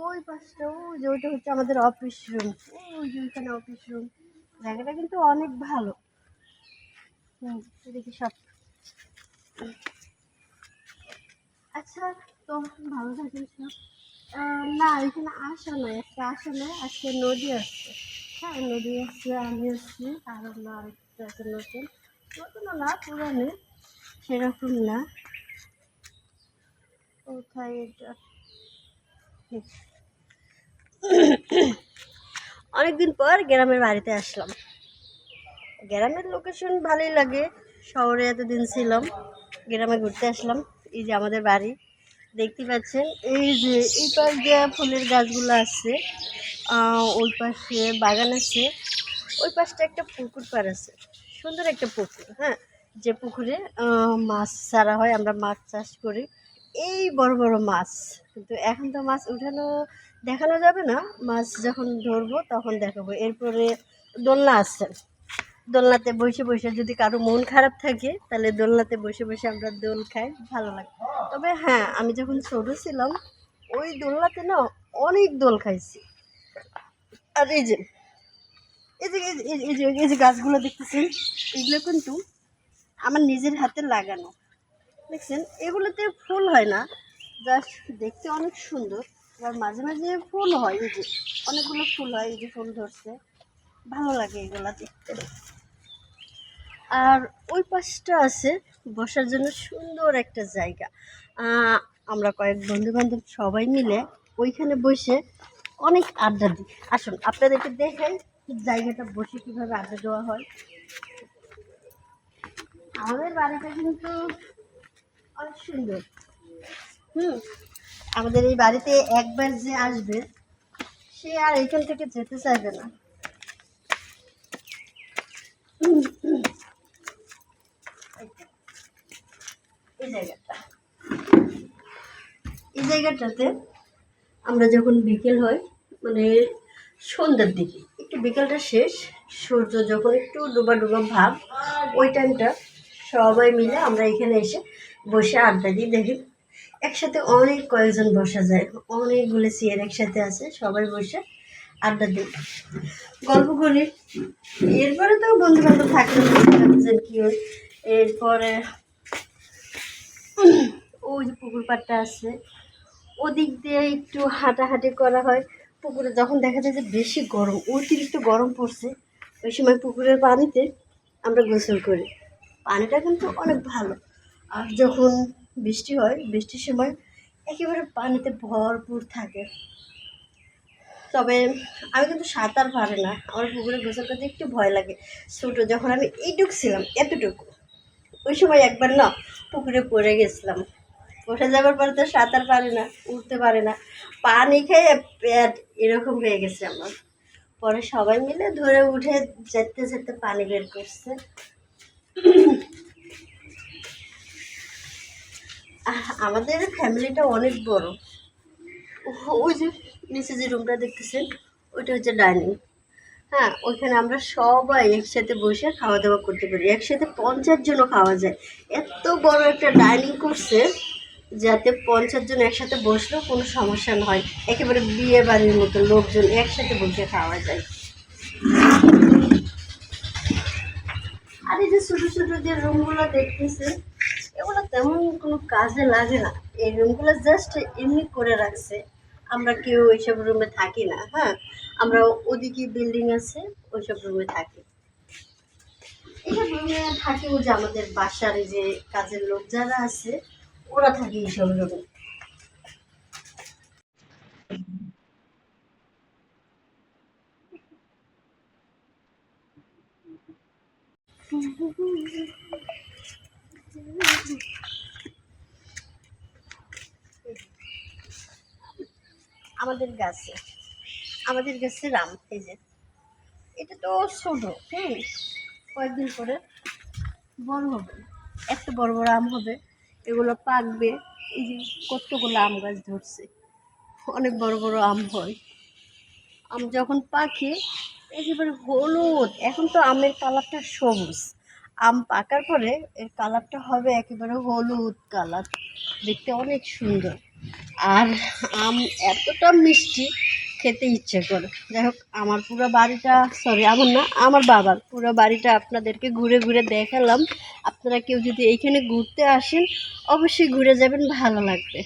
ওই পাশটা ওই যে ওইটা হচ্ছে আমাদের অফিস রুম। ওই যে ওইখানে অফিস রুম। জায়গাটা কিন্তু অনেক ভালো। দেখি সব। আচ্ছা, তো ভালো থাকেন সব। না, এখানে আসা নয়, একটা আসা নয়, আজকে নদী আসছে। হ্যাঁ, নদী আসছে, আমি আসছি, আর হলো আরেকটা আছে নতুন। নতুনও না, পুরানো, সেরকম না। কোথায় এটা? অনেকদিন পর গ্রামের বাড়িতে আসলাম। গ্রামের লোকেশন ভালোই লাগে। শহরে এতদিন ছিলাম, গ্রামে ঘুরতে আসলাম। এই যে আমাদের বাড়ি দেখতে পাচ্ছেন, এই যে এই পাশ দিয়ে ফুলের গাছগুলো আছে, ওই পাশে বাগান আছে, ওই পাশটা একটা পুকুর পাড় আছে, সুন্দর একটা পুকুর। হ্যাঁ, যে পুকুরে মাছ ছাড়া হয়, আমরা মাছ চাষ করি। এই বড় বড় মাছ, কিন্তু এখন তো মাছ উঠানো দেখানো যাবে না, মাছ যখন ধরবো তখন দেখাবো। এরপরে দোলনা আছে, দোলনাতে বসে বসে যদি কারো মন খারাপ থাকে তাহলে দোলনাতে বসে বসে আমরা দোল খাই, ভালো লাগে। তবে হ্যাঁ, আমি যখন ছোট ছিলাম ওই দোলনাতে না অনেক দোল খাইছি। আর এই যে এই যে এই যে গাছগুলো দেখতেছেন, এগুলো কিন্তু আমার নিজের হাতে লাগানো। দেখছেন, এগুলোতে ফুল হয় না, জাস্ট দেখতে অনেক সুন্দর। আবার মাঝে মাঝে ফুল হয়, এই যে অনেকগুলো ফুল হয়, এই যে ফুল ধরছে, ভালো লাগে এগুলা দেখতে। আর ওই পাশটা আছে বসার জন্য সুন্দর একটা জায়গা। আমরা কয়েক বন্ধু বান্ধব সবাই মিলে ওইখানে বসে অনেক আড্ডা দিই। আসুন আপনাদেরকে দেখাই জায়গাটা, বসে কীভাবে আড্ডা দেওয়া হয়। আমাদের বাড়িটা কিন্তু অনেক সুন্দর। আমাদের এই বাড়িতে একবার যে আসবে সে আর এখান থেকে যেতে চাইবে না। এই জায়গাটা, এই জায়গাটাতে আমরা যখন বিকেল হয়, মানে সন্ধ্যার দিকে, একটু বিকেলটা শেষ, সূর্য যখন একটু ডুবা ডুবা ভাব, ওই টাইমটা সবাই মিলে আমরা এখানে এসে বসে আড্ডা দিই। দেখি একসাথে অনেক কয়েকজন বসা যায়, অনেকগুলো চেয়ার একসাথে আছে, সবাই বসে আড্ডা দিই, গল্প করি। এরপরে তো বন্ধু বান্ধব থাকলে কি হয়। এরপরে ওই যে পুকুর পাড়টা আছে, ওদিক দিয়ে একটু হাঁটাহাঁটি করা হয়। পুকুরে যখন দেখা যায় যে বেশি গরম, অতিরিক্ত গরম পড়ছে, ওই সময় পুকুরের পানিতে আমরা গোসল করি। পানিটা কিন্তু অনেক ভালো। আর যখন বৃষ্টি হয়, বৃষ্টির সময় একেবারে পানিতে ভরপুর থাকে। তবে আমি কিন্তু সাঁতার পারি না, আমার পুকুরে গোসল করতে একটু ভয় লাগে। ছোটো যখন আমি এইটুকু ছিলাম, এতটুকু, ওই সময় একবার না পুকুরে পড়ে গেছিলাম। বসে যাবার পরে তো সাঁতার পারে না, উঠতে পারে না, পানি খেয়ে পেট এরকম হয়ে গেছে আমার। পরে সবাই মিলে ধরে উঠে যেতে যেতে পানি বের করছে। আমাদের ফ্যামিলিটা অনেক বড়। ওই যে নিচে যে রুমটা দেখতেছেন, ওইটা হচ্ছে ডাইনিং। হ্যাঁ, ওইখানে আমরা সবাই একসাথে বসে খাওয়া দাওয়া করতে পারি, একসাথে 50 জনও খাওয়া যায়। এত বড় একটা ডাইনিং করছে যাতে 50 জন একসাথে বসলেও কোনো সমস্যা নয়, একেবারে বিয়ে বাড়ির মতো লোকজন একসাথে বসে খাওয়া যায়। আর এই যে ছোটো ছোটো যে রুমগুলো দেখতেছে, এগুলো তেমন কোনো কাজে লাগে না, এই রুমগুলো জাস্ট এমনি করে রাখছে। আমরা কেউ এইসব রুমে থাকি না। হ্যাঁ, আমরা ওদিকে বিল্ডিং আছে, ওইসব রুমে থাকি। এইসব রুমে থাকি ওই যে আমাদের বাসার এই যে কাজের লোক যারা আছে, ওরা থাকে এইসব রুমে। আমাদের গাছে, আমাদের গাছের আম, এই যে এটা তো ছোট, কয়েকদিন পরে বড় হবে, এত বড় বড় আম হবে, এগুলো পাকবে। এই যে কতগুলো আম গাছ ধরছে, অনেক বড় বড় আম হয়। আম যখন পাকে একেবারে হলুদ, এখন তো আমের কালারটা সবুজ, আম পাকার পরে এর কালারটা হবে একেবারে হলুদ কালার, দেখতে অনেক সুন্দর। আর আম এতটা মিষ্টি, খেতে ইচ্ছে করে। যাই হোক, আমার পুরো বাড়িটা, সরি আমার না, আমার বাবার পুরো বাড়িটা আপনাদেরকে ঘুরে ঘুরে দেখালাম। আপনারা কেউ যদি এইখানে ঘুরতে আসেন অবশ্যই ঘুরে যাবেন, ভালো লাগবে।